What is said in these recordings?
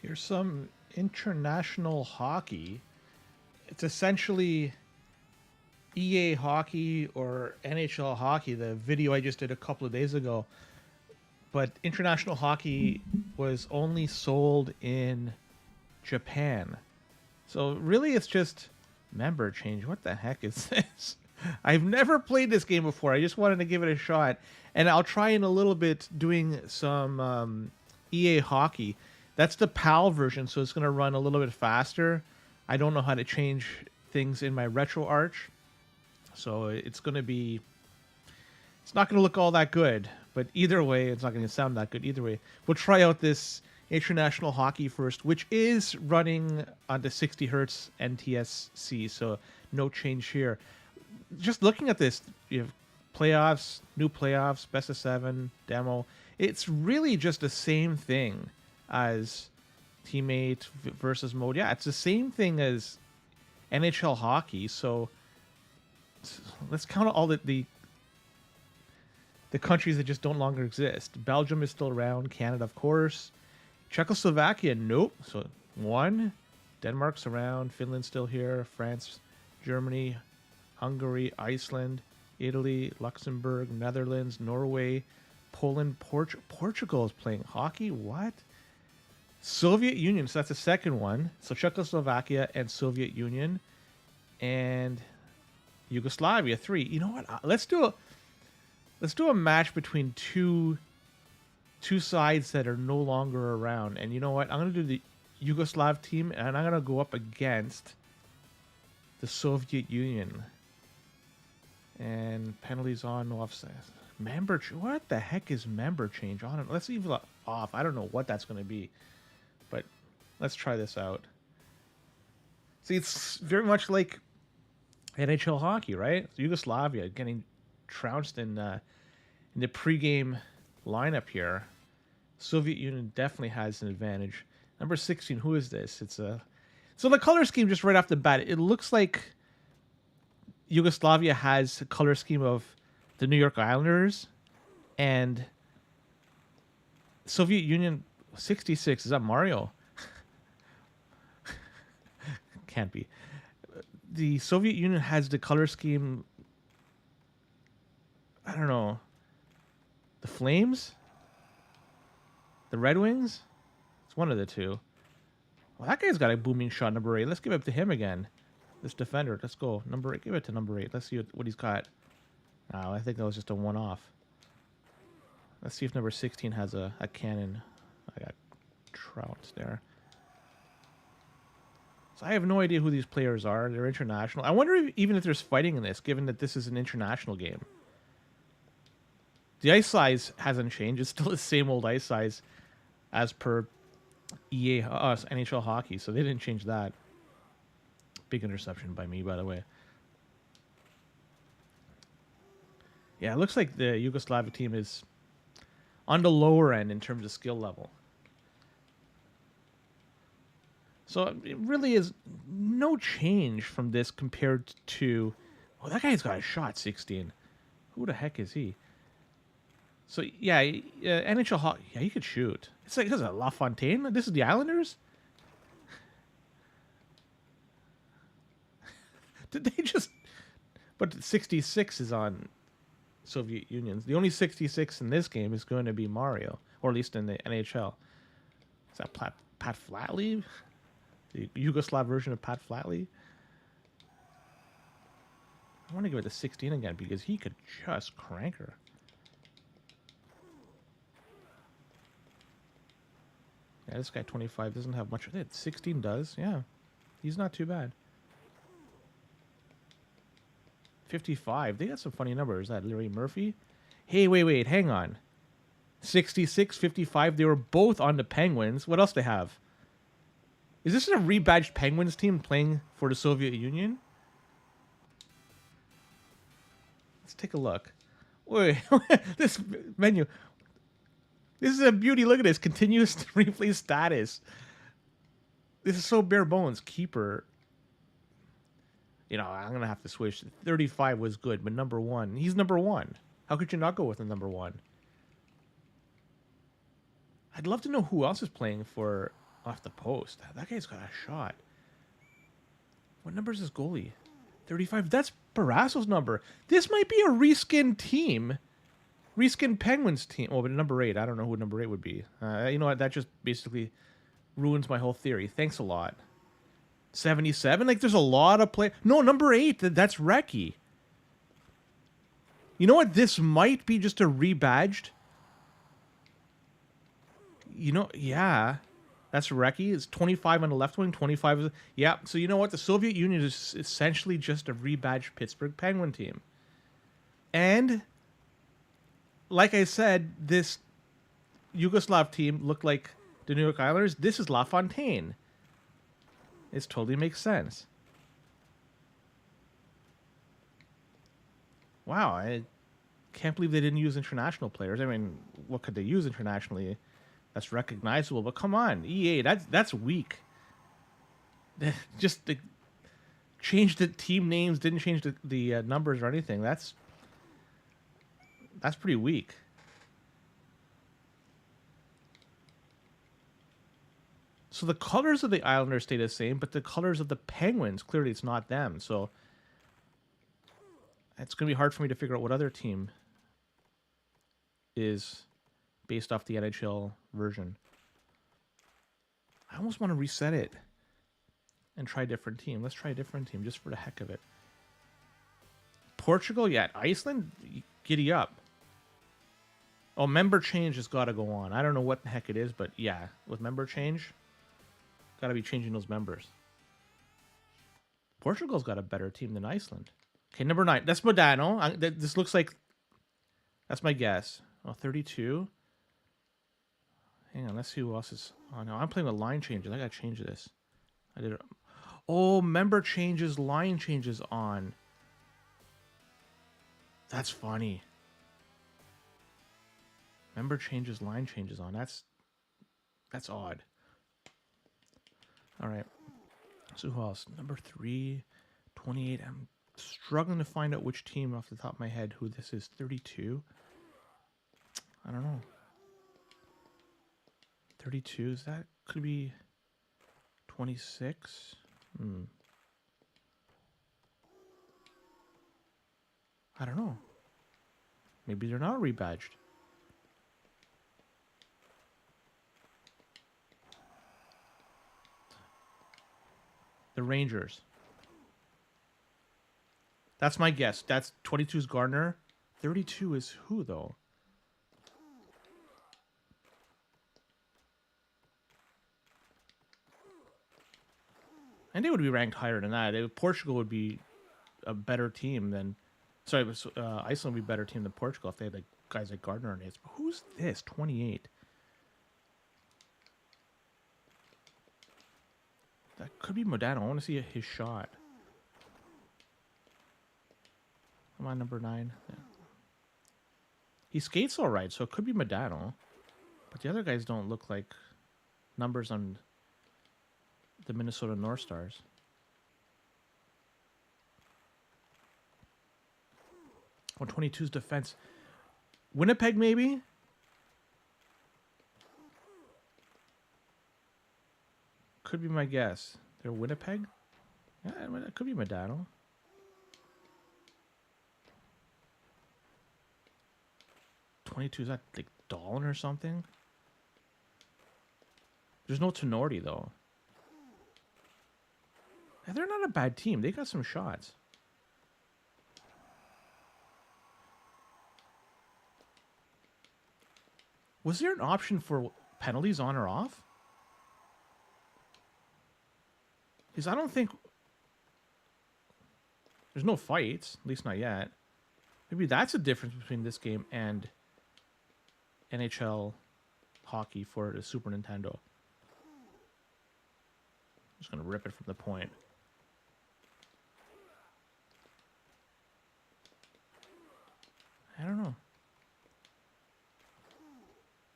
Here's some international hockey. It's essentially EA hockey or NHL hockey, the video I just did a couple of days ago. But international hockey was only sold in Japan. So really it's just member change. What the heck is this? I've never played this game before. I just wanted to give it a shot. And I'll try in a little bit doing some EA hockey. That's the PAL version, so it's going to run a little bit faster. I don't know how to change things in my RetroArch. So it's going to be... It's not going to look all that good. But either way, it's not going to sound that good either way. We'll try out this international hockey first, which is running on the 60 hertz NTSC, so no change here. Just looking at this, you have playoffs, new playoffs, best of 7, demo. It's really just the same thing as teammate versus mode. Yeah, it's the same thing as NHL hockey. So let's count all the countries that just don't longer exist. Belgium is still around. Canada, of course. Czechoslovakia, nope. So 1. Denmark's around. Finland's still here. France, Germany, Hungary, Iceland, Italy, Luxembourg, Netherlands, Norway, Poland, Portugal is playing hockey. What? Soviet Union. So that's the second one. So Czechoslovakia and Soviet Union. And Yugoslavia, 3. You know what? Let's do a match between two sides that are no longer around. And you know what? I'm going to do the Yugoslav team, and I'm going to go up against the Soviet Union. And penalties on, no offside. What the heck is member change on? Let's leave it off. I don't know what that's going to be. But let's try this out. See, it's very much like NHL hockey, right? Yugoslavia getting trounced in the pregame lineup here. Soviet Union definitely has an advantage. Number 16, who is this? So the color scheme just right off the bat, it looks like Yugoslavia has a color scheme of the New York Islanders, and Soviet Union 66. Is that Mario? Can't be. The Soviet Union has the color scheme, I don't know, the Flames? The Red Wings? It's one of the two. Well, that guy's got a booming shot, number 8. Let's give it to him again. This defender. Let's go. Number 8. Give it to number 8. Let's see what he's got. Oh, I think that was just a one-off. Let's see if number 16 has a cannon. I got trounced there. So I have no idea who these players are. They're international. I wonder even if there's fighting in this, given that this is an international game. The ice size hasn't changed. It's still the same old ice size as per EA NHL hockey, so they didn't change that. Big interception by me, by the way. Yeah, it looks like the Yugoslavia team is on the lower end in terms of skill level. So it really is no change from this compared to... Oh, that guy's got a shot, 16. Who the heck is he? So, yeah, NHL hockey, yeah, he could shoot. It's like, this is a LaFontaine? This is the Islanders? Did they just... But 66 is on Soviet Union. The only 66 in this game is going to be Mario, or at least in the NHL. Is that Pat Flatley? The Yugoslav version of Pat Flatley? I want to give it to 16 again because he could just crank her. Yeah, this guy 25 doesn't have much of it. 16 does, yeah. He's not too bad. 55. They got some funny numbers. Is that Larry Murphy? Hey, wait, hang on. 66, 55. They were both on the Penguins. What else they have? Is this a rebadged Penguins team playing for the Soviet Union? Let's take a look. Wait, this menu. This is a beauty. Look at this. Continuous replay status. This is so bare bones. Keeper. You know, I'm going to have to switch. 35 was good, but number 1. He's number 1. How could you not go with the number 1? I'd love to know who else is playing for off the post. That guy's got a shot. What number is this goalie? 35. That's Barasso's number. This might be a reskin team. Reskin Penguins team. Oh, but number 8. I don't know who number 8 would be. You know what? That just basically ruins my whole theory. Thanks a lot. 77? Like, there's a lot of play. No, number 8. That's Recchi. You know what? This might be just a rebadged. You know, yeah. That's Recchi. It's 25 on the left wing, 25. Yeah, so you know what? The Soviet Union is essentially just a rebadged Pittsburgh Penguin team. And, like I said, this Yugoslav team looked like the New York Islanders. This is LaFontaine. It totally makes sense. Wow, I can't believe they didn't use international players. I mean, what could they use internationally that's recognizable? But come on, EA, that's weak. Just changed the team names, didn't change the numbers or anything. That's pretty weak. So the colors of the Islanders stay the same, but the colors of the Penguins, clearly it's not them. So it's going to be hard for me to figure out what other team is based off the NHL version. I almost want to reset it and try a different team. Let's try a different team just for the heck of it. Portugal? Yeah. Iceland? Giddy up. Oh, member change has got to go on. I don't know what the heck it is, but yeah, with member change, got to be changing those members. Portugal's got a better team than Iceland. Okay, number 9. That's Modano. This looks like... That's my guess. Oh, 32. Hang on, let's see who else is... Oh, no, I'm playing with line changes. I got to change this. I did it. Oh, member changes, line changes on. That's funny. Member changes, line changes on. That's odd. All right. So who else? Number 3, 28. I'm struggling to find out which team off the top of my head who this is. 32. I don't know. 32, is that? Could be 26. I don't know. Maybe they're not rebadged. The Rangers. That's my guess. That's 22 is Gardner. 32 is who, though? And they would be ranked higher than that. Portugal would be a better team than... Sorry, Iceland would be a better team than Portugal if they had like guys like Gardner and Ace. But who's this? 28. That could be Modano. I want to see his shot. Come on, number 9. Yeah. He skates all right, so it could be Modano. But the other guys don't look like numbers on the Minnesota North Stars. Oh, 22's defense. Winnipeg, maybe? Could be my guess. They're Winnipeg? Yeah, it could be Modano. Is that like Dolan or something? There's no Tenorti, though. Yeah, they're not a bad team. They got some shots. Was there an option for penalties on or off? Because I don't think... There's no fights, at least not yet. Maybe that's a difference between this game and NHL Hockey for the Super Nintendo. I'm just going to rip it from the point. I don't know.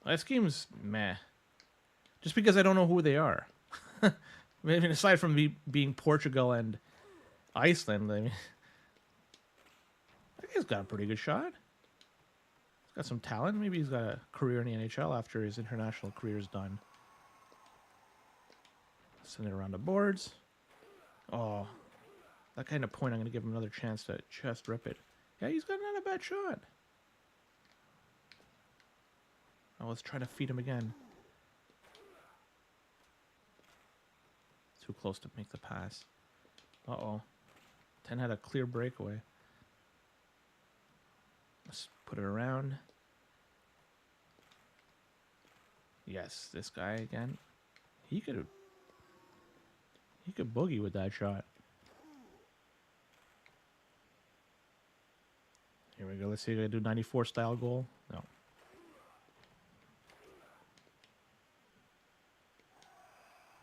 This game's meh. Just because I don't know who they are. I mean, aside from being Portugal and Iceland, I mean, that guy's got a pretty good shot. He's got some talent. Maybe he's got a career in the NHL after his international career is done. Send it around the boards. Oh, that kind of point, I'm going to give him another chance to chest rip it. Yeah, he's got not a bad shot. Oh, let's try to feed him again. Too close to make the pass. Uh-oh. 10 had a clear breakaway. Let's put it around. Yes, this guy again. He could boogie with that shot. Here we go. Let's see if I do 94 style goal. No.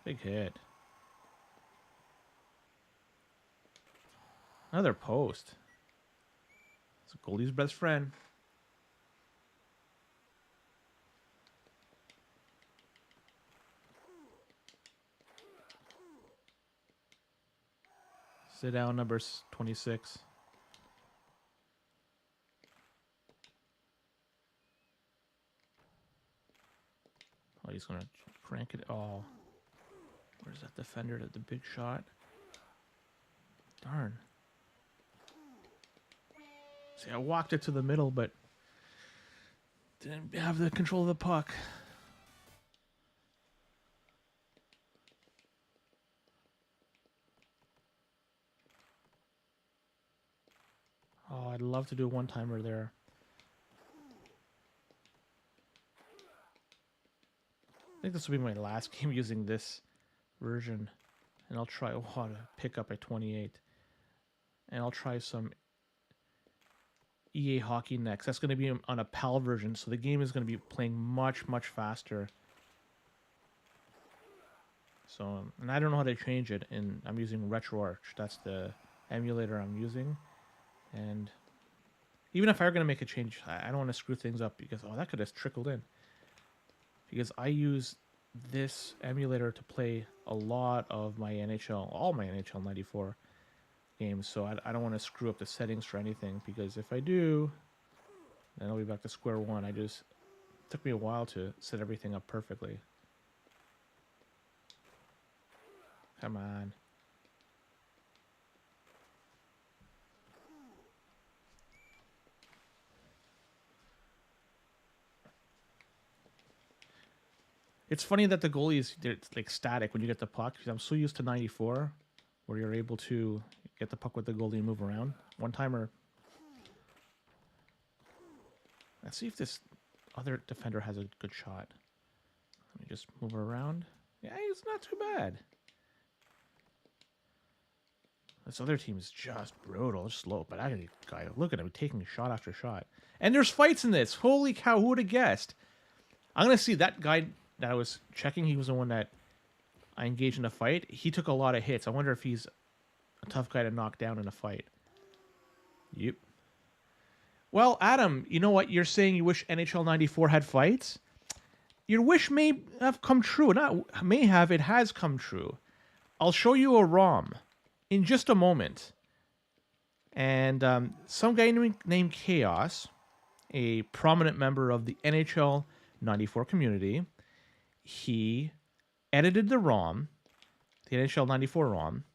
Big hit. Another post. It's goalie's best friend. Sit down, number 26. Oh, he's going to crank it. Oh. Where's that defender at the big shot? Darn. See, I walked it to the middle, but didn't have the control of the puck. Oh, I'd love to do a one-timer there. I think this will be my last game using this version. And I'll try to pick up a 28. And I'll try some EA Hockey next. That's going to be on a PAL version, so the game is going to be playing much, much faster. So, and I don't know how to change it, and I'm using RetroArch. That's the emulator I'm using. And even if I were going to make a change, I don't want to screw things up because, oh, that could have trickled in. Because I use this emulator to play a lot of my NHL, all my NHL 94 games, so I don't want to screw up the settings for anything, because if I do, then I'll be back to square one. It took me a while to set everything up perfectly. Come on. It's funny that the goalies, they're like static when you get the puck, because I'm so used to 94, where you're able to get the puck with the goalie and move around. One-timer. Let's see if this other defender has a good shot. Let me just move her around. Yeah, it's not too bad. This other team is just brutal, slow, but I gotta look at him taking shot after shot. And there's fights in this. Holy cow, who would have guessed? I'm gonna see that guy that I was checking. He was the one that I engaged in a fight. He took a lot of hits. I wonder if he's a tough guy to knock down in a fight. Yep. Well, Adam, you know what? You're saying you wish NHL 94 had fights? Your wish may have come true. Not may have, it has come true. I'll show you a ROM in just a moment. And some guy named Chaos, a prominent member of the NHL 94 community, he edited the ROM, the NHL 94 ROM,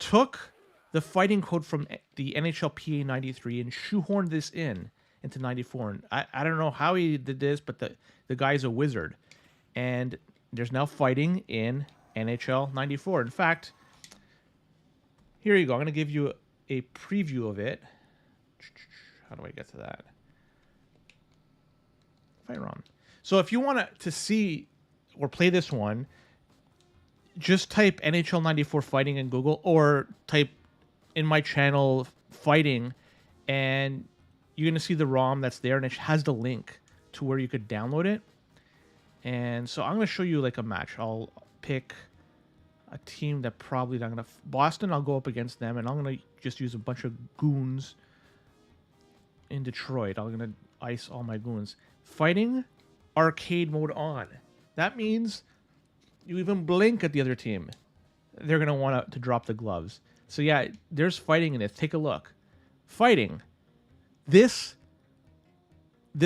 took the fighting code from the NHL PA 93 and shoehorned this into 94. And I don't know how he did this, but the guy's a wizard. And there's now fighting in NHL 94. In fact, here you go. I'm going to give you a preview of it. How do I get to that? Fight ROM. So if you want to see or play this one, just type NHL 94 fighting in Google, or type in my channel fighting, and you're going to see the ROM that's there, and it has the link to where you could download it. And so I'm going to show you like a match. I'll pick a team that probably not going to... Boston, I'll go up against them, and I'm going to just use a bunch of goons in Detroit. I'm going to ice all my goons. Fighting, arcade mode on. That means you even blink at the other team, they're going to want to drop the gloves. So yeah, there's fighting in it. Take a look. Fighting. This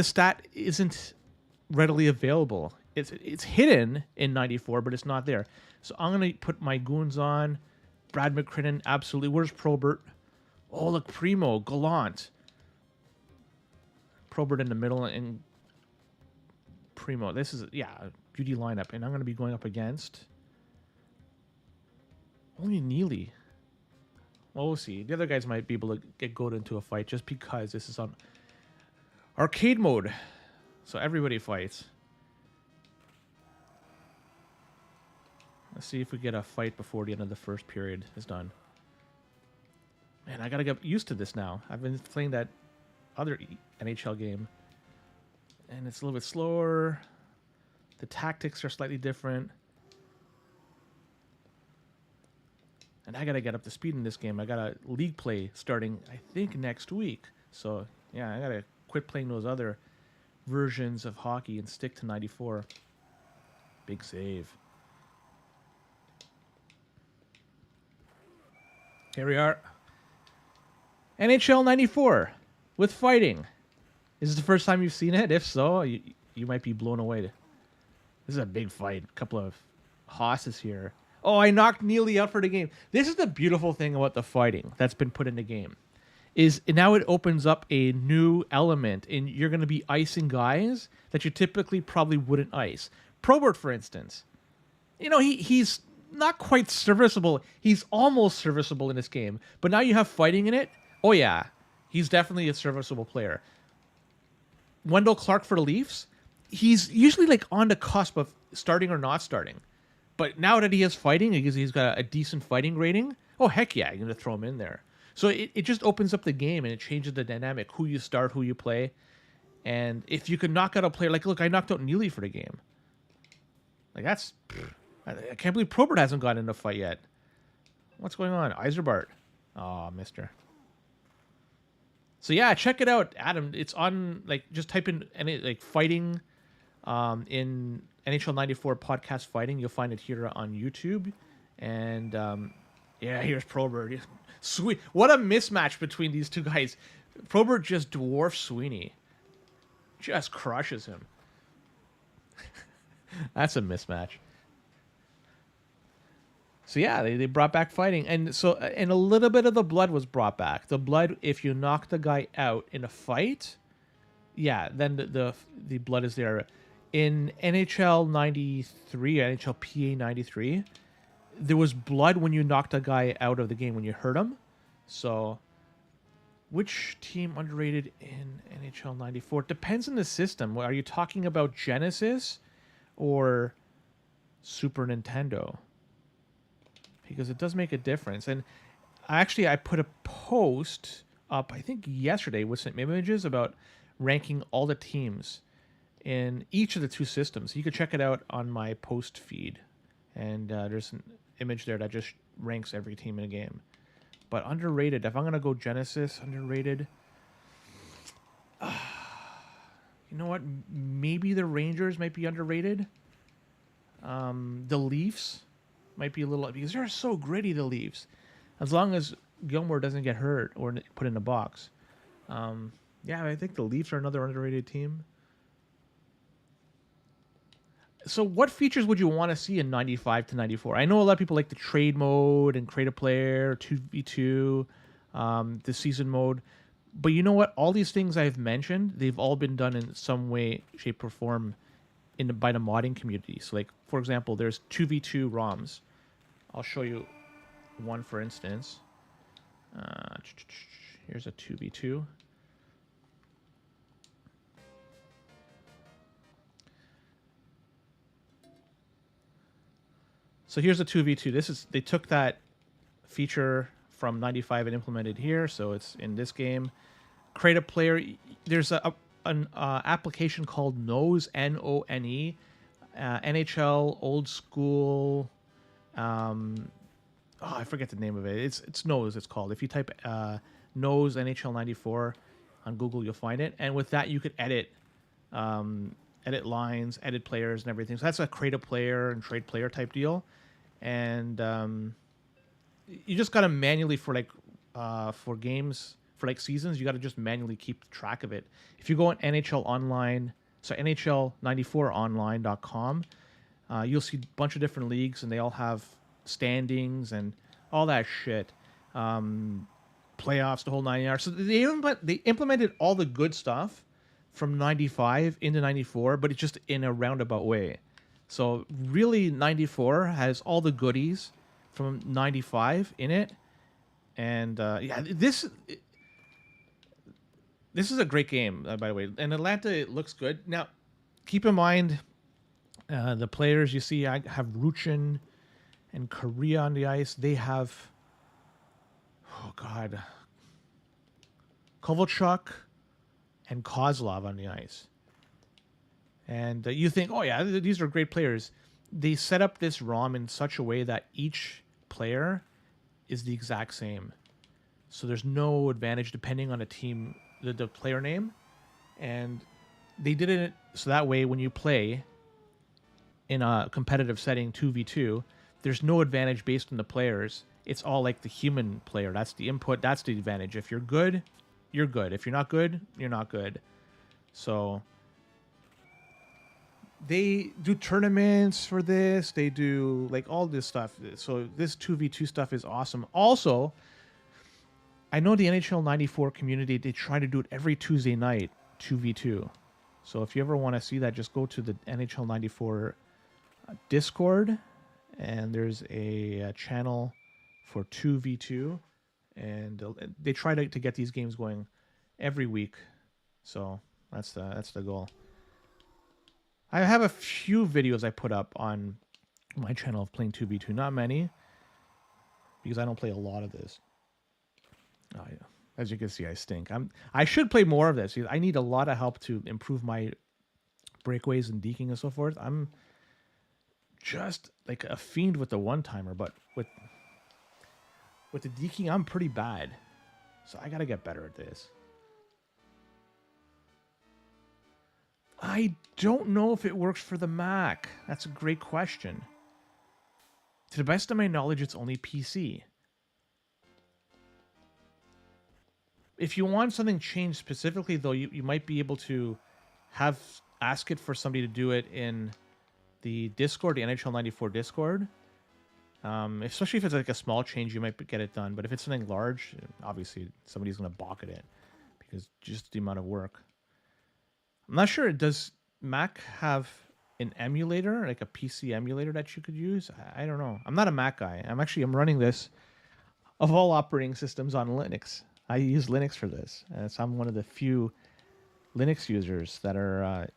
stat isn't readily available it's hidden in 94, but it's not there. So I'm gonna put my goons on. Brad McCrinnon, absolutely. Where's Probert? Oh, look, Primo, Gallant. Probert in the middle and Primo. This is, yeah, a beauty lineup. And I'm going to be going up against only Neely. Well, we'll see. The other guys might be able to get goaded into a fight just because this is on arcade mode. So everybody fights. Let's see if we get a fight before the end of the first period is done. Man, I got to get used to this now. I've been playing that other NHL game. And it's a little bit slower. The tactics are slightly different. And I got to get up to speed in this game. I got a league play starting, I think, next week. So, yeah, I got to quit playing those other versions of hockey and stick to 94. Big save. Here we are. NHL 94 with fighting. Is this the first time you've seen it? If so, you might be blown away. This is a big fight. A couple of hosses here. Oh, I knocked Neely out for the game. This is the beautiful thing about the fighting that's been put in the game. Is now it opens up a new element, and you're going to be icing guys that you typically probably wouldn't ice. Probert, for instance. You know, he's not quite serviceable. He's almost serviceable in this game. But now you have fighting in it. Oh, yeah. He's definitely a serviceable player. Wendell Clark for the Leafs. He's usually like on the cusp of starting or not starting. But now that he has fighting, because he's got a decent fighting rating, oh, heck yeah, you're going to throw him in there. So it just opens up the game and it changes the dynamic, who you start, who you play. And if you could knock out a player, like, look, I knocked out Neely for the game. Like, that's... I can't believe Probert hasn't gotten in a fight yet. What's going on? Eiserbart. Oh, mister. So, yeah, check it out, Adam. It's on, like, just type in, any like, fighting in NHL 94 podcast fighting. You'll find it here on YouTube. And, yeah, here's Probert. Sweet. What a mismatch between these two guys. Probert just dwarfs Sweeney. Just crushes him. That's a mismatch. So yeah, they brought back fighting, and a little bit of the blood was brought back. The blood, if you knock the guy out in a fight, yeah, then the blood is there. In NHL 93, NHL PA 93, there was blood when you knocked a guy out of the game, when you hurt him. So, which team underrated in NHL 94? Depends on the system. Are you talking about Genesis or Super Nintendo? Because it does make a difference. And I put a post up, I think yesterday, with some images about ranking all the teams in each of the two systems. You can check it out on my post feed. And there's an image there that just ranks every team in a game. But underrated, if I'm going to go Genesis, underrated. You know what? Maybe the Rangers might be underrated. The Leafs might be a little, because they're so gritty, the Leafs. As long as Gilmore doesn't get hurt or put in the box. Yeah, I think the Leafs are another underrated team. So what features would you want to see in 95 to 94? I know a lot of people like the trade mode and create a player, 2v2, the season mode. But you know what? All these things I've mentioned, they've all been done in some way, shape, or form by the modding community. So, like, for example, there's 2v2 ROMs. I'll show you one, for instance. Here's a 2v2. So here's a 2v2. They took that feature from 95 and implemented here, so it's in this game. Create a player. There's an application called Nose, None, NHL Old School. I forget the name of it. It's Nose. It's called. If you type Nose NHL 94 on Google, you'll find it. And with that, you could edit lines, edit players, and everything. So that's a create a player and trade player type deal. And you just gotta manually for games, for like seasons, you gotta just manually keep track of it. If you go on NHL Online So NHL94online.com. You'll see a bunch of different leagues, and they all have standings and all that shit. Playoffs, the whole 9 yards. So they implemented all the good stuff from 95 into 94, but it's just in a roundabout way. So really 94 has all the goodies from 95 in it. And yeah, this is a great game, by the way. And Atlanta, it looks good. Now, keep in mind, the players you see, I have Ruchin and Korea on the ice. They have, oh God, Kovalchuk and Kozlov on the ice. And you think, oh yeah, these are great players. They set up this ROM in such a way that each player is the exact same. So there's no advantage depending on a team, the player name. And they did it so that way when you play in a competitive setting 2v2, there's no advantage based on the players. It's all like the human player. That's the input. That's the advantage. If you're good, you're good. If you're not good, you're not good. So they do tournaments for this. They do like all this stuff. So this 2v2 stuff is awesome. Also, I know the NHL 94 community, they try to do it every Tuesday night, 2v2. So if you ever want to see that, just go to the NHL 94 Discord, and there's a channel for 2v2, and they try to get these games going every week. So that's the goal. I have a few videos I put up on my channel of playing 2v2. Not many, because I don't play a lot of this. Oh, yeah. As you can see, I stink. I should play more of this. I need a lot of help to improve my breakaways and deking and so forth. I'm just like a fiend with the one-timer, but with the deking, I'm pretty bad. So I got to get better at this. I don't know if it works for the Mac. That's a great question. To the best of my knowledge, it's only PC. If you want something changed specifically, though, you might be able to ask it for somebody to do it in the Discord, the NHL 94 Discord. Especially if it's like a small change, you might get it done. But if it's something large, obviously somebody's going to balk at it because just the amount of work. I'm not sure. Does Mac have an emulator, like a PC emulator that you could use? I don't know. I'm not a Mac guy. I'm running this, of all operating systems, on Linux. I use Linux for this. And so I'm one of the few Linux users that are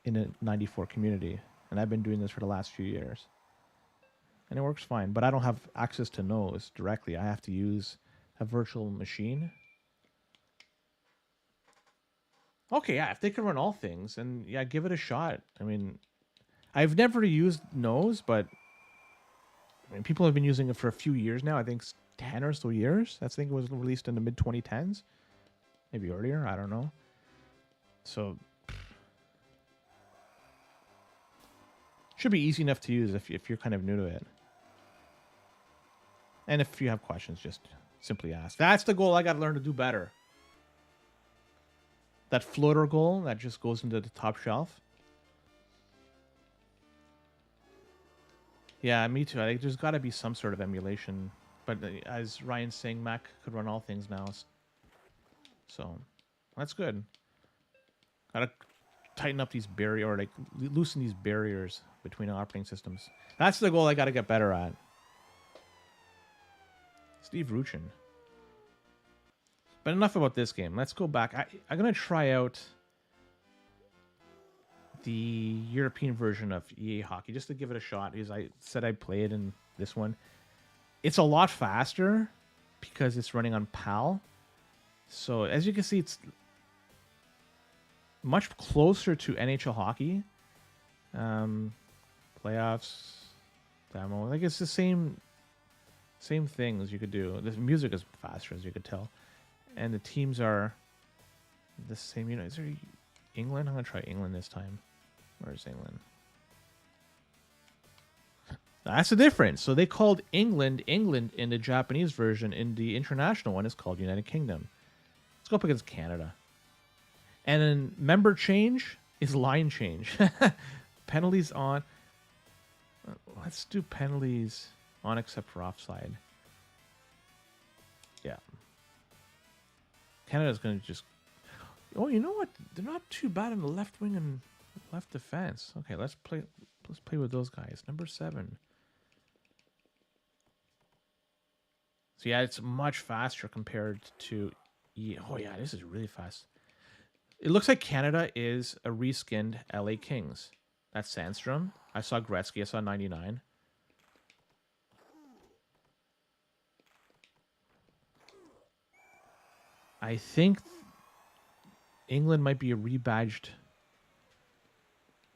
in the 94 community. And I've been doing this for the last few years. And it works fine. But I don't have access to those directly. I have to use a virtual machine. Okay, yeah, if they can run all things, and yeah, give it a shot. I mean, I've never used Nose, but I mean, people have been using it for a few years now. I think 10 or so years. I think it was released in the mid-2010s. Maybe earlier, I don't know. So, should be easy enough to use if you're kind of new to it. And if you have questions, just simply ask. That's the goal. I got to learn to do better. That floater goal that just goes into the top shelf. Yeah, me too. I think there's got to be some sort of emulation. But as Ryan's saying, Mac could run all things now. So that's good. Gotta tighten up these barriers, or like loosen these barriers between operating systems. That's the goal I got to get better at. Steve Ruchin. But enough about this game. Let's go back. I'm going to try out the European version of EA Hockey just to give it a shot, because I said I'd play it in this one. It's a lot faster because it's running on PAL. So as you can see, it's much closer to NHL Hockey. Playoffs, demo. Like it's the same things you could do. The music is faster, as you could tell. And the teams are the same. You know, is there England? I'm going to try England this time. Where's England? That's the difference. So they called England in the Japanese version. In the international one, it's called United Kingdom. Let's go up against Canada. And then member change is line change. Penalties on. Let's do penalties on except for offside. Yeah. Canada's going to just... Oh, you know what? They're not too bad on the left wing and left defense. Okay, let's play with those guys. Number 7. So yeah, it's much faster compared to... Oh yeah, this is really fast. It looks like Canada is a reskinned LA Kings. That's Sandstrom. I saw Gretzky. I saw 99. I think England might be a rebadged...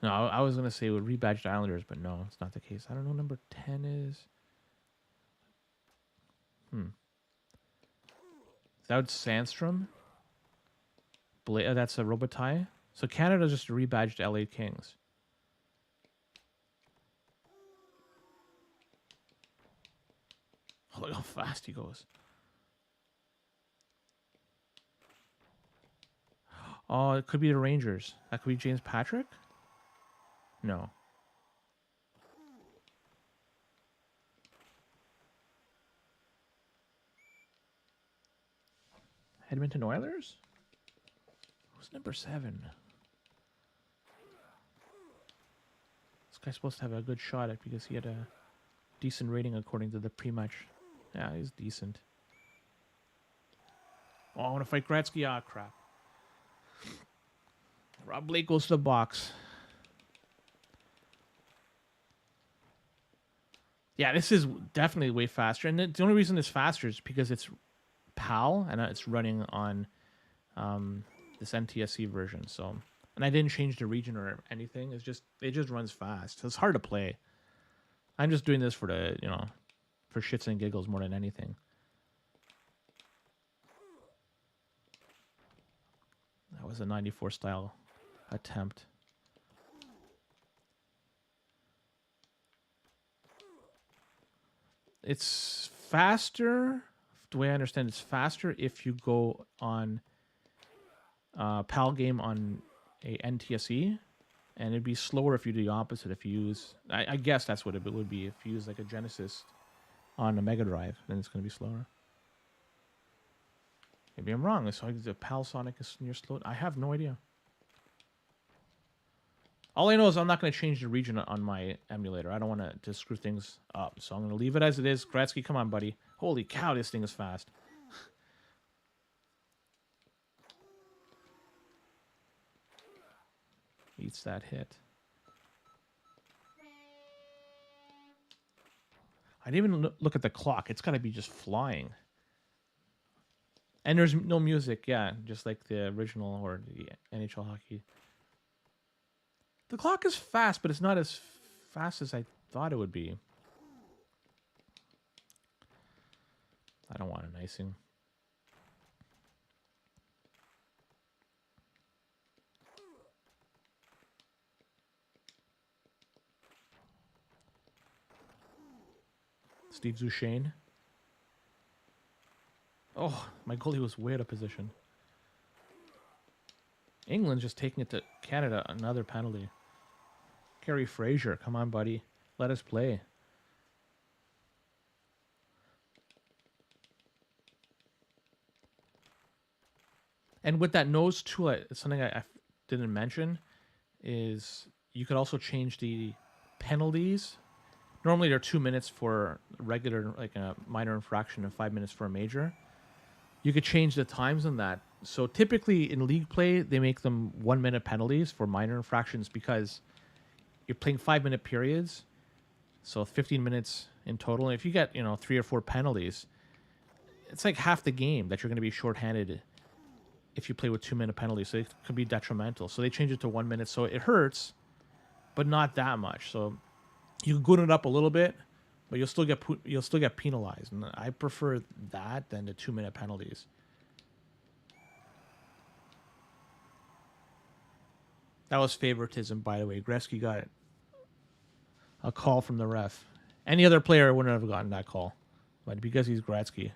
No, I was going to say rebadged Islanders, but no, it's not the case. I don't know what number 10 is. That would Sandstrom. That's a Robitaille. So Canada's just a rebadged LA Kings. Oh, look how fast he goes. Oh, it could be the Rangers. That could be James Patrick? No. Edmonton Oilers? Who's number 7? This guy's supposed to have a good shot at because he had a decent rating according to the pre-match. Yeah, he's decent. Oh, I want to fight Gretzky. Ah, crap. Rob Blake goes to the box. Yeah, this is definitely way faster. And the only reason it's faster is because it's PAL and it's running on this NTSC version. So, and I didn't change the region or anything. It just runs fast. So it's hard to play. I'm just doing this for the, for shits and giggles more than anything. That was a 94 style attempt. It's faster. The way I understand it's faster if you go on PAL game on a NTSC, and it'd be slower if you do the opposite. If you use, I guess that's what it would be. If you use like a Genesis on a Mega Drive, then it's going to be slower. Maybe I'm wrong. So the PAL Sonic is near slow. I have no idea. All I know is I'm not going to change the region on my emulator. I don't want to screw things up. So I'm going to leave it as it is. Gretzky, come on, buddy. Holy cow, this thing is fast. Eats that hit. I didn't even look at the clock. It's got to be just flying. And there's no music, yeah, just like the original or the NHL Hockey. The clock is fast, but it's not as fast as I thought it would be. I don't want an icing. Steve Zushane. Oh, my goalie was way out of position. England's just taking it to Canada. Another penalty. Kerry Fraser, come on, buddy. Let us play. And with that nose tool, something I didn't mention is you could also change the penalties. Normally they're 2 minutes for regular, like a minor infraction, and 5 minutes for a major. You could change the times on that. So typically in league play, they make them 1 minute penalties for minor infractions because you're playing 5 minute periods. So 15 minutes in total. And if you get, 3 or 4 penalties, it's like half the game that you're going to be shorthanded if you play with 2 minute penalties. So it could be detrimental. So they change it to 1 minute. So it hurts, but not that much. So you can goon it up a little bit, but you'll still get penalized. And I prefer that than the 2 minute penalties. That was favoritism, by the way. Gretzky got a call from the ref. Any other player wouldn't have gotten that call, but because he's Gretzky.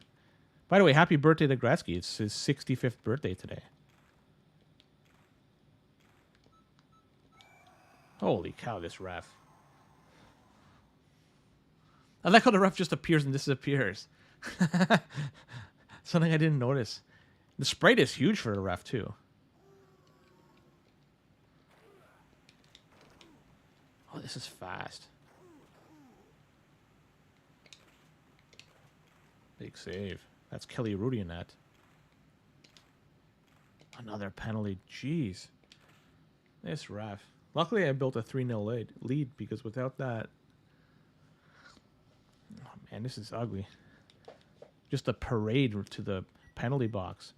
By the way, happy birthday to Gretzky. It's his 65th birthday today. Holy cow, this ref. I like how the ref just appears and disappears. Something I didn't notice. The sprite is huge for the ref, too. Oh, this is fast. Big save. That's Kelly Rudy in that. Another penalty. Jeez. This ref. Luckily, I built a 3-0 lead because without that... Oh, man, this is ugly. Just a parade to the penalty box.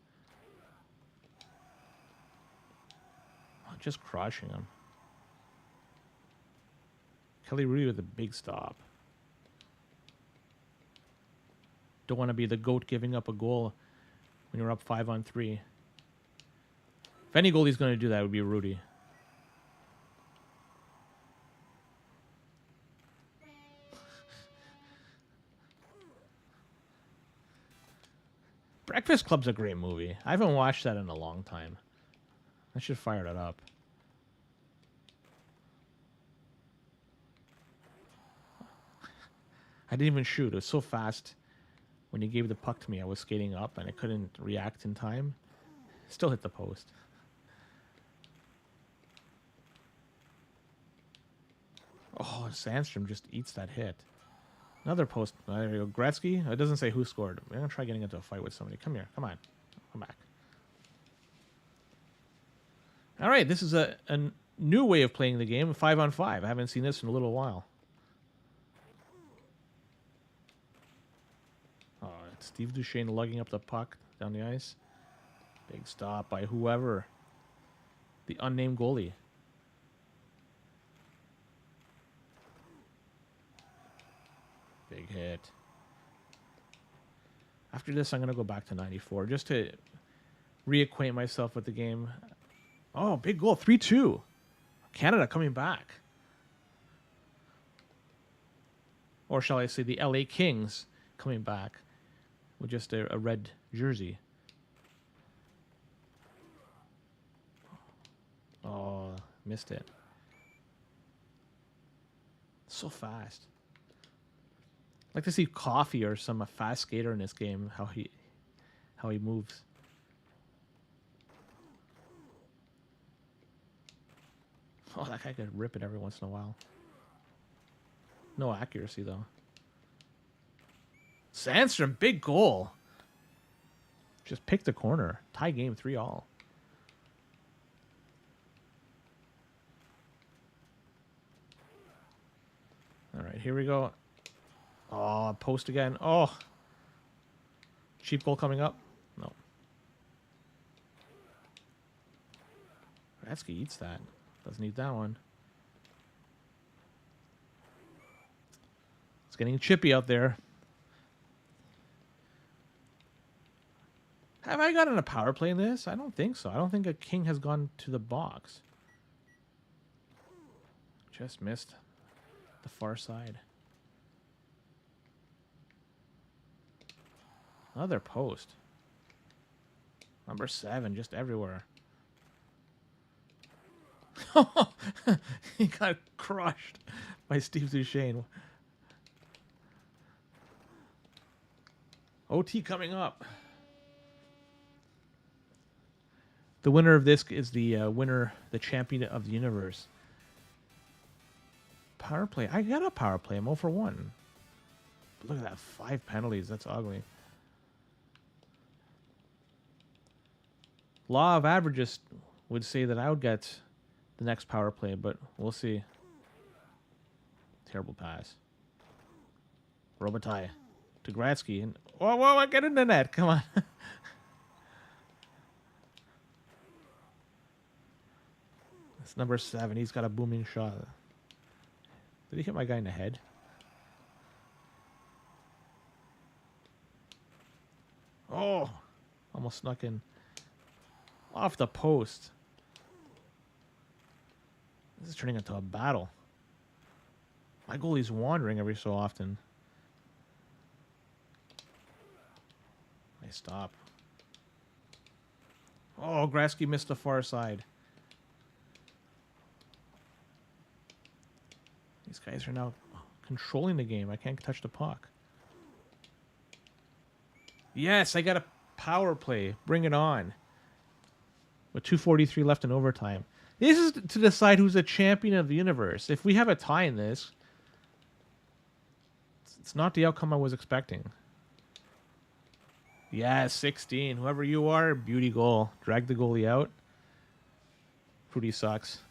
Oh, just crushing him. Kelly Rudy with a big stop. Don't want to be the GOAT giving up a goal when you're up 5-on-3. If any goalie's going to do that, it would be Rudy. Breakfast Club's a great movie. I haven't watched that in a long time. I should fire that up. I didn't even shoot. It was so fast. When you gave the puck to me, I was skating up and I couldn't react in time. Still hit the post. Oh, Sandstrom just eats that hit. Another post. There you go. Gretzky. It doesn't say who scored. I'm going to try getting into a fight with somebody. Come here. Come on. Come back. All right. This is a new way of playing the game. 5-on-5. I haven't seen this in a little while. Oh, it's Steve Duchesne lugging up the puck down the ice. Big stop by whoever. The unnamed goalie. Big hit. After this, I'm going to go back to 94 just to reacquaint myself with the game. Oh, big goal. 3-2. Canada coming back. Or shall I say the LA Kings coming back with just a red jersey. Oh, missed it. So fast. I'd like to see Coffee or some fast skater in this game, how he moves. Oh, that guy could rip it every once in a while. No accuracy, though. Sandstrom, big goal. Just picked the corner. Tie game 3-3. All right, here we go. Oh, post again. Oh. Cheap goal coming up. No. Gretzky eats that. Doesn't eat that one. It's getting chippy out there. Have I gotten a power play in this? I don't think so. I don't think a King has gone to the box. Just missed the far side. Another post. Number 7, just everywhere. He got crushed by Steve Duchesne. OT coming up. The winner of this is the the champion of the universe. Power play. I got a power play. I'm 0 for 1. But look at that. 5 penalties. That's ugly. Law of averages would say that I would get the next power play, but we'll see. Terrible pass. Robitaille to Gretzky. And whoa, get in the net. Come on. It's number 7. He's got a booming shot. Did he hit my guy in the head? Oh, almost snuck in. Off the post. This is turning into a battle. My goalie's wandering every so often. Nice stop. Oh, Gretzky missed the far side. guys are now controlling the game. I can't touch the puck. Yes, I got a power play. Bring it on. With 2:43 left in overtime. This is to decide who's the champion of the universe. If we have a tie in this, it's not the outcome I was expecting. Yeah, 16. Whoever you are, beauty goal. Drag the goalie out. Pretty sucks.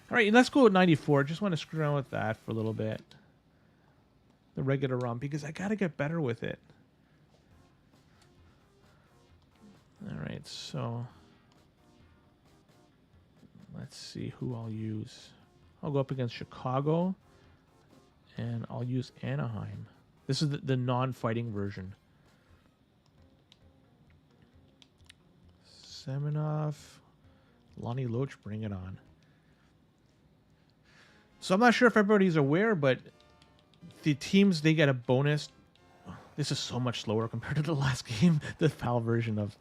All right, let's go with 94. Just want to screw around with that for a little bit. The regular run, because I got to get better with it. All right, so let's see who I'll use. I'll go up against Chicago, and I'll use Anaheim. This is the non-fighting version. Semenov, Lonnie Loach, bring it on. So I'm not sure if everybody's aware, but the teams, they get a bonus. This is so much slower compared to the last game, the PAL version of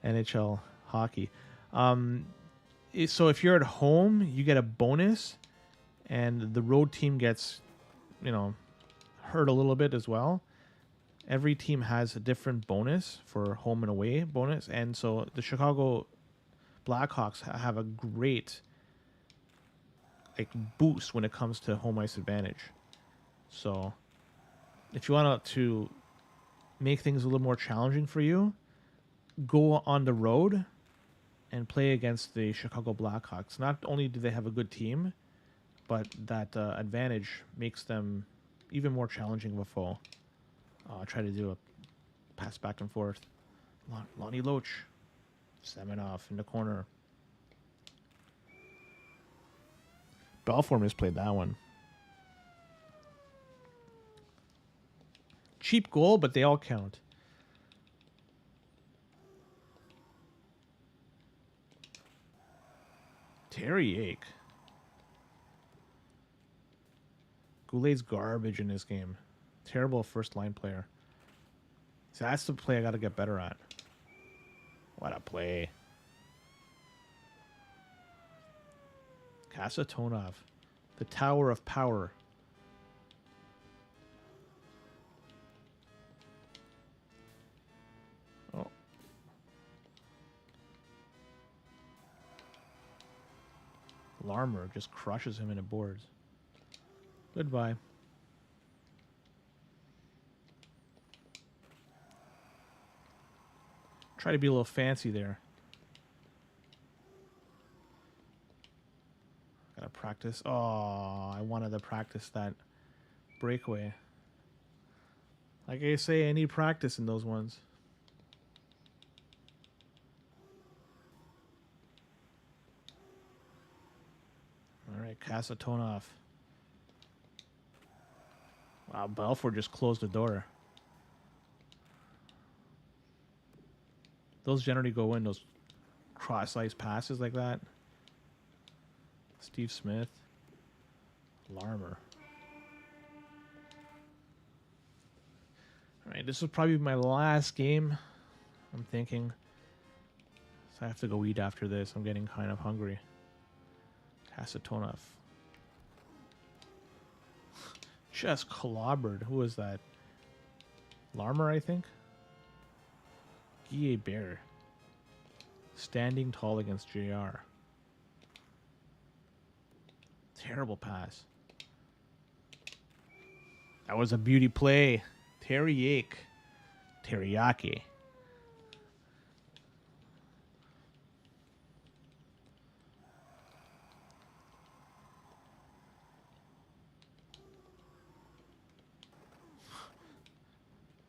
NHL hockey. So if you're at home, you get a bonus, and the road team gets, hurt a little bit as well. Every team has a different bonus for home and away bonus, and so the Chicago Blackhawks have a great boost when it comes to home ice advantage. So if you want to make things a little more challenging for you, go on the road and play against the Chicago Blackhawks. Not only do they have a good team, but that advantage makes them even more challenging of a foe. I'll try to do a pass back and forth. Lonnie Loach. Semenov in the corner. Belfour misplayed that one. Cheap goal, but they all count. Terry Ake. Goulet's garbage in this game. Terrible first line player. So that's the play I got to get better at. What a play. Kasatonov. The Tower of Power. Oh. Larmer just crushes him into boards. Goodbye. Try to be a little fancy there. Gotta practice. Oh, I wanted to practice that breakaway. Like I say, I need practice in those ones. All right, Kasatonov. Wow, Belfour just closed the door. Those generally go in, those cross-ice passes like that. Steve Smith. Larmer. Alright, this will probably be my last game, I'm thinking. So I have to go eat after this. I'm getting kind of hungry. Kasatonov. Just clobbered. Who was that? Larmer, I think? Guy Bear. Standing tall against JR. Terrible pass. That was a beauty play. Terry Ake. Teriyaki.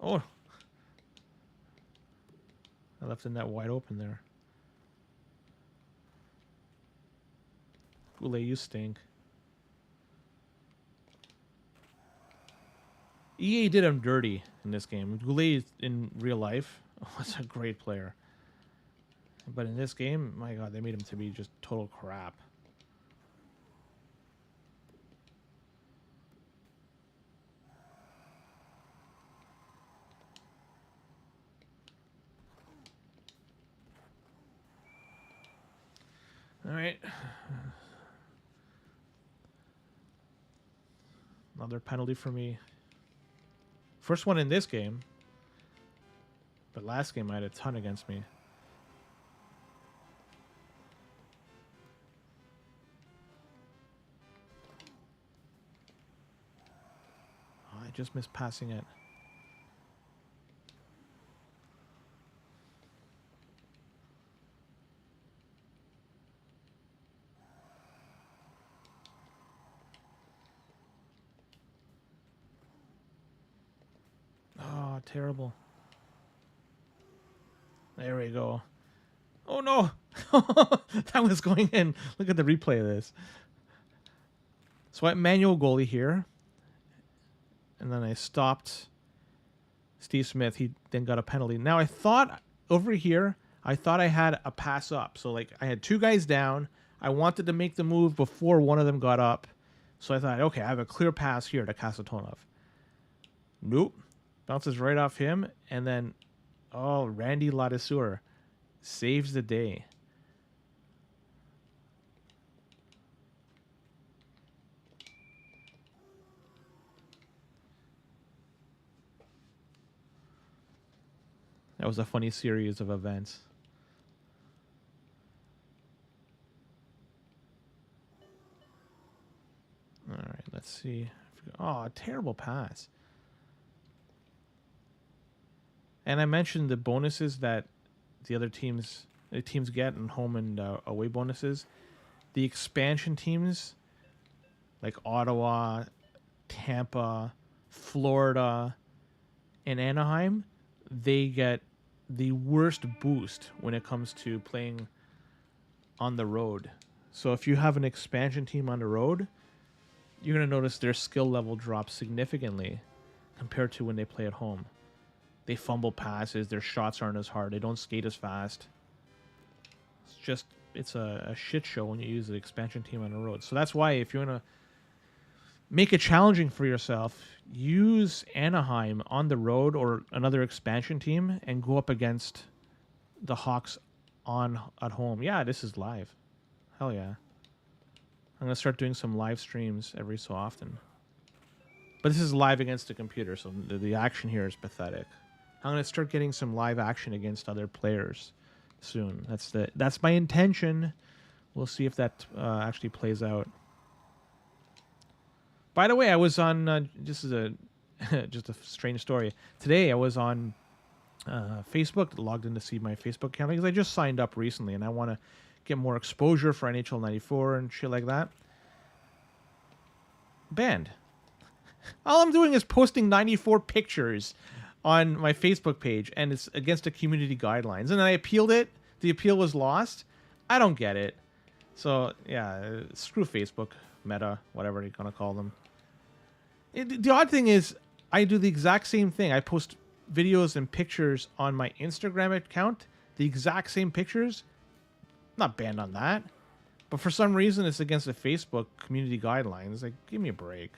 Oh. I left the net wide open there. Goulet, you stink. EA did him dirty in this game. Goulet in real life was a great player. But in this game, my God, they made him to be just total crap. All right. Another penalty for me. First one in this game. But last game I had a ton against me. Oh, I just missed passing it. Oh, terrible. There we go. Oh no! That was going in. Look at the replay of this. So I manual goalie here. And then I stopped Steve Smith. He then got a penalty. Now I thought over here, I thought I had a pass up. So like I had two guys down. I wanted to make the move before one of them got up. So I thought, okay, I have a clear pass here to Kasatonov. Nope. Bounces right off him. And then, oh, Randy Ladisseur saves the day. That was a funny series of events. All right, let's see. Oh, a terrible pass. And I mentioned the bonuses that the other teams get in home and away bonuses. The expansion teams like Ottawa, Tampa, Florida, and Anaheim, they get the worst boost when it comes to playing on the road. So if you have an expansion team on the road, you're going to notice their skill level drops significantly compared to when they play at home. They fumble passes, their shots aren't as hard, they don't skate as fast. It's a shit show when you use the expansion team on the road. So that's why if you want to make it challenging for yourself, use Anaheim on the road or another expansion team and go up against the Hawks at home. Yeah, this is live. Hell yeah. I'm going to start doing some live streams every so often. But this is live against the computer, so the action here is pathetic. I'm going to start getting some live action against other players soon. That's my intention. We'll see if that actually plays out. By the way, I was on. This is just a strange story. Today, I was on Facebook, logged in to see my Facebook account because I just signed up recently, and I want to get more exposure for NHL 94 and shit like that. Banned. All I'm doing is posting 94 pictures on my Facebook page, and it's against the community guidelines. And then I appealed it. The appeal was lost. I don't get it. So yeah, screw Facebook. Meta, whatever you're gonna call them. The odd thing is, I do the exact same thing. I post videos and pictures on my Instagram account, the exact same pictures. I'm not banned on that, but for some reason it's against the Facebook community guidelines. Like, give me a break.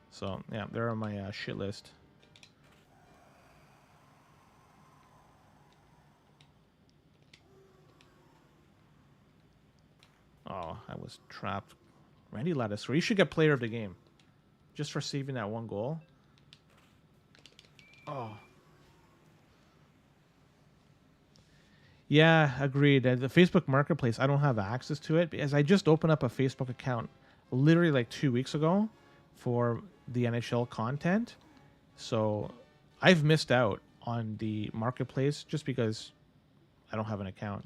So yeah, they're on my shit list. Oh, I was trapped. Randy Ladisseur. You should get player of the game. Just for saving that one goal. Oh. Yeah, agreed. The Facebook Marketplace, I don't have access to it because I just opened up a Facebook account literally like 2 weeks ago for the NHL content. So I've missed out on the Marketplace just because I don't have an account.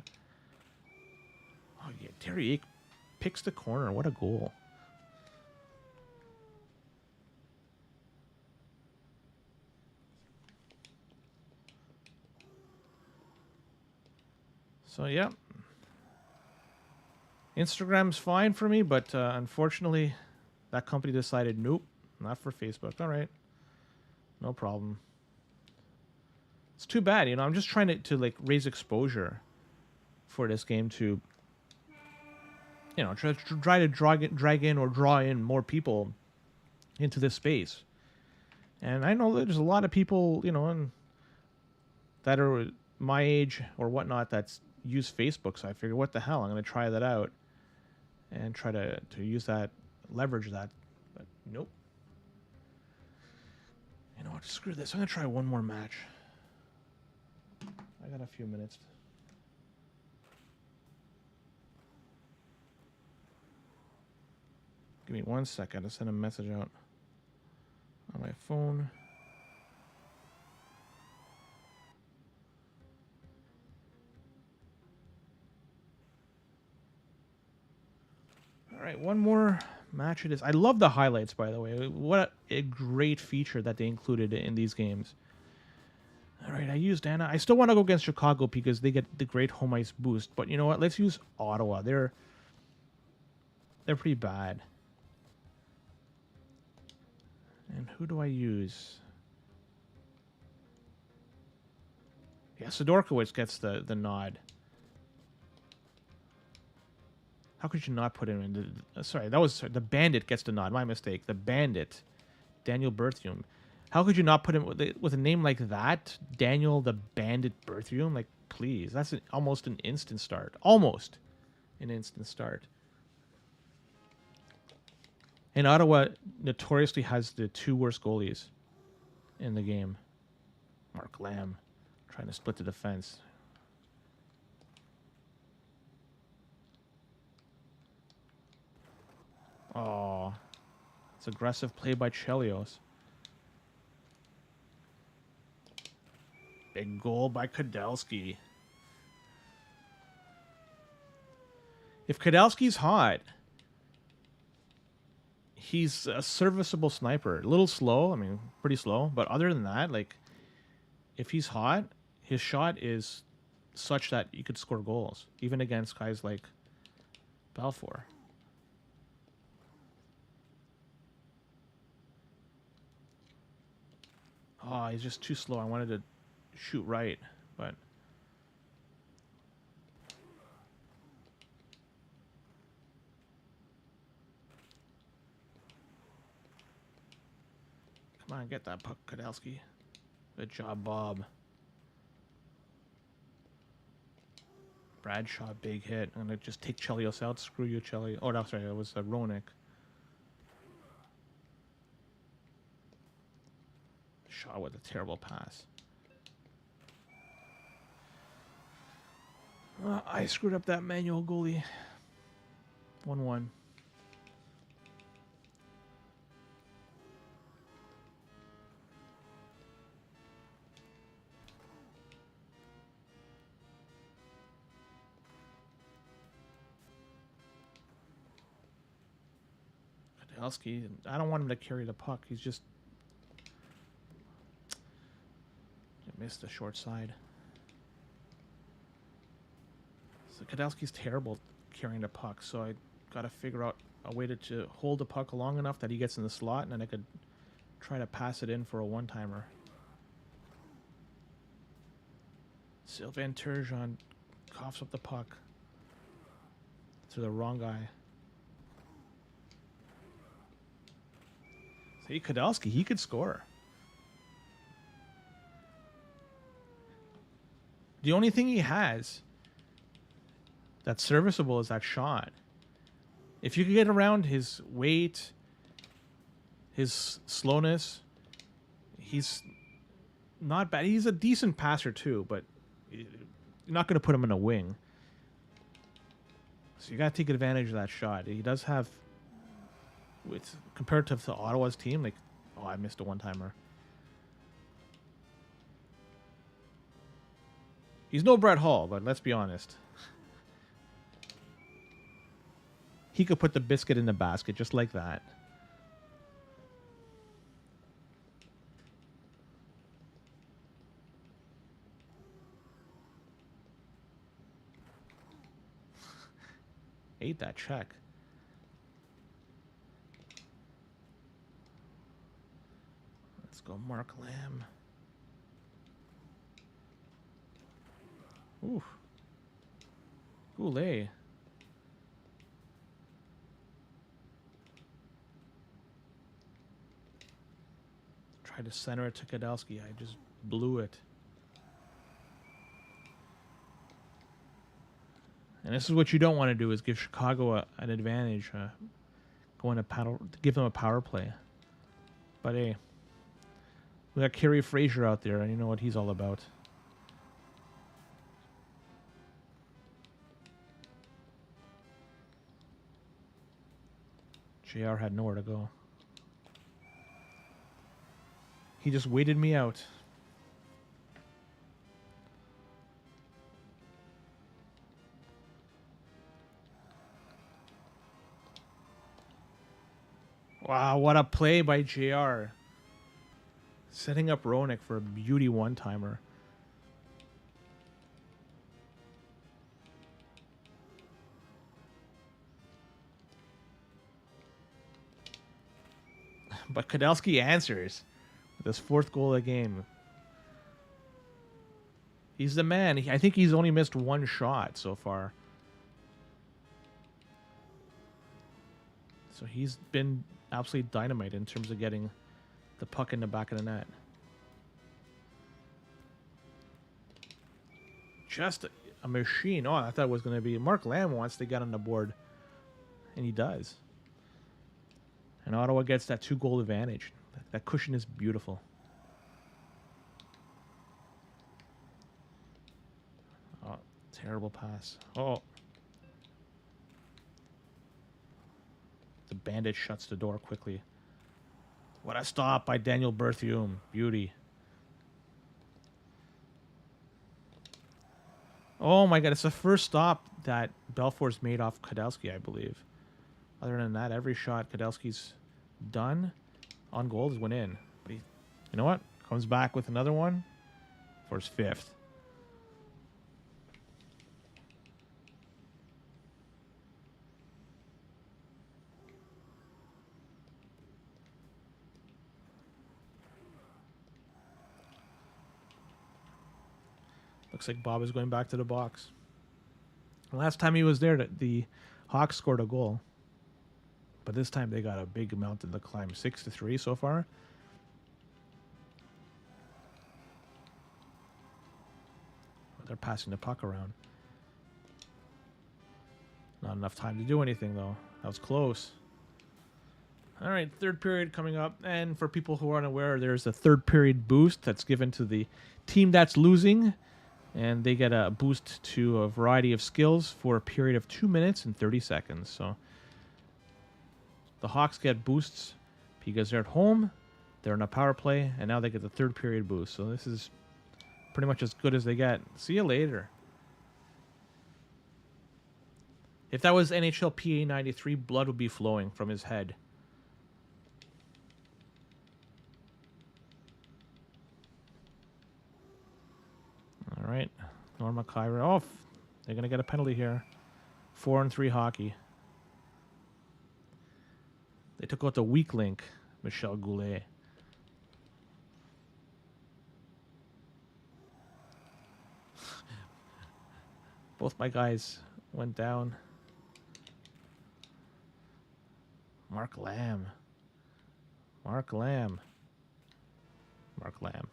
Oh, yeah. Terry Ake picks the corner. What a goal. So, yeah. Instagram's fine for me, but unfortunately, that company decided, nope, not for Facebook. All right. No problem. It's too bad, you know. I'm just trying to like raise exposure for this game to, you know, try to drag in or draw in more people into this space. And I know that there's a lot of people, you know, that are my age or whatnot that's use Facebook. So I figured, what the hell? I'm going to try that out and try to use that, leverage that. But Nope. You know what? Screw this. I'm going to try one more match. I got a few minutes. Give me 1 second to send a message out on my phone. All right, one more match it is. I love the highlights, by the way. What a great feature that they included in these games. All right, I used Anna. I still want to go against Chicago because they get the great home ice boost. But you know what? Let's use Ottawa. They're pretty bad. And who do I use? Yeah, Sidorkowicz gets the nod. How could you not put him in? Sorry, that was the Bandit gets the nod. My mistake. The Bandit, Daniel Berthiaume. How could you not put him with a name like that, Daniel the Bandit Berthiaume? Like, please, that's almost an instant start. Almost an instant start. And Ottawa notoriously has the 2 worst goalies in the game. Mark Lamb trying to split the defense. Oh, it's aggressive play by Chelios. Big goal by Kadalski. If Kadalski's hot, he's a serviceable sniper. A little slow, I mean, pretty slow. But other than that, like, if he's hot, his shot is such that you could score goals, even against guys like Balfour. Oh, he's just too slow. I wanted to shoot right, but... Come on, get that puck, Kadalski. Good job, Bob. Bradshaw, big hit. I'm going to just take Chelios out. Screw you, Chelios. Oh, no, sorry, that was Roenick. Shaw with a terrible pass. I screwed up that manual goalie. 1-1. Kadalski, I don't want him to carry the puck. He's just... missed the short side. So Kadalski's terrible carrying the puck, so I got to figure out a way to hold the puck long enough that he gets in the slot, and then I could try to pass it in for a one-timer. Sylvain Turgeon coughs up the puck to the wrong guy. See, Kadalski, he could score. The only thing he has that's serviceable is that shot. If you could get around his weight, his slowness, he's not bad. He's a decent passer too, but you're not going to put him in a wing. So you got to take advantage of that shot. He does have, with comparative to Ottawa's team, like, oh, I missed a one-timer. He's no Brett Hall, but let's be honest. He could put the biscuit in the basket just like that. Ate that check. Let's go Mark Lamb. Ooh. Goulet. Tried to center it to Kadalski. I just blew it. And this is what you don't want to do, is give Chicago an advantage going to give them a power play. But hey, we got Kerry Fraser out there, and you know what he's all about. JR had nowhere to go. He just waited me out. Wow, what a play by JR. Setting up Roenick for a beauty one-timer. But Kudelski answers with his 4th goal of the game. He's the man. I think he's only missed 1 shot so far. So he's been absolutely dynamite in terms of getting the puck in the back of the net. Just a machine. Oh, I thought it was going to be Mark Lamb wants to get on the board. And he does. And Ottawa gets that 2-goal advantage. That cushion is beautiful. Oh, terrible pass. Oh. The Bandit shuts the door quickly. What a stop by Daniel Berthiaume. Beauty. Oh my god, it's the first stop that Belfour's made off Kudelski, I believe. Other than that, every shot Kudelski's done on goal has went in. But he, you know what? Comes back with another one for his 5th. Looks like Bob is going back to the box. Last time he was there, the Hawks scored a goal. But this time they got a big mountain to climb. 6-3 so far. They're passing the puck around. Not enough time to do anything, though. That was close. All right, 3rd period coming up. And for people who aren't aware, there's a 3rd period boost that's given to the team that's losing. And they get a boost to a variety of skills for a period of 2 minutes and 30 seconds. So the Hawks get boosts because they're at home, they're in a power play, and now they get the 3rd period boost. So this is pretty much as good as they get. See you later. If that was NHL PA 93, blood would be flowing from his head. All right, Norma Kyra. Oh, they're going to get a penalty here. 4-3 hockey. They took out the weak link, Michel Goulet. Both my guys went down. Mark Lamb. Mark Lamb. Mark Lamb.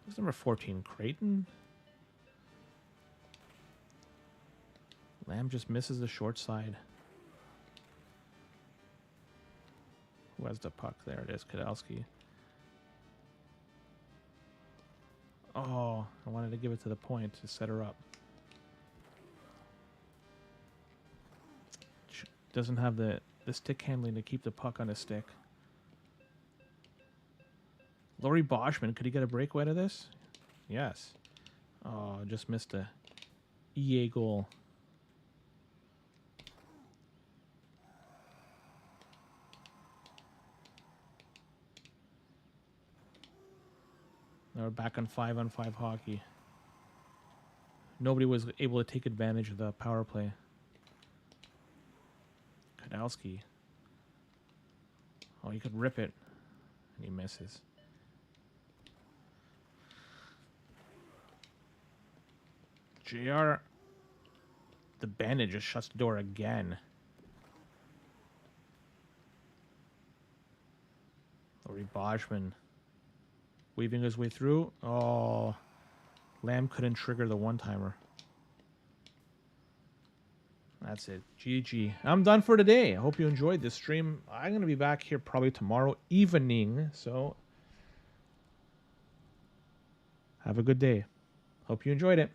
Who's number 14? Creighton? Lamb just misses the short side. Who has the puck? There it is, Kudelski. Oh, I wanted to give it to the point to set her up. Doesn't have the stick handling to keep the puck on his stick. Laurie Boschman, could he get a breakaway to this? Yes. Oh, just missed a EA goal. Now we're back on 5-on-5 hockey. Nobody was able to take advantage of the power play. Kudelski. Oh, he could rip it. And he misses. JR. The Bandit just shuts the door again. Laurie Boschman. Weaving his way through. Oh. Lamb couldn't trigger the one-timer. That's it. GG. I'm done for today. I hope you enjoyed this stream. I'm going to be back here probably tomorrow evening. So have a good day. Hope you enjoyed it.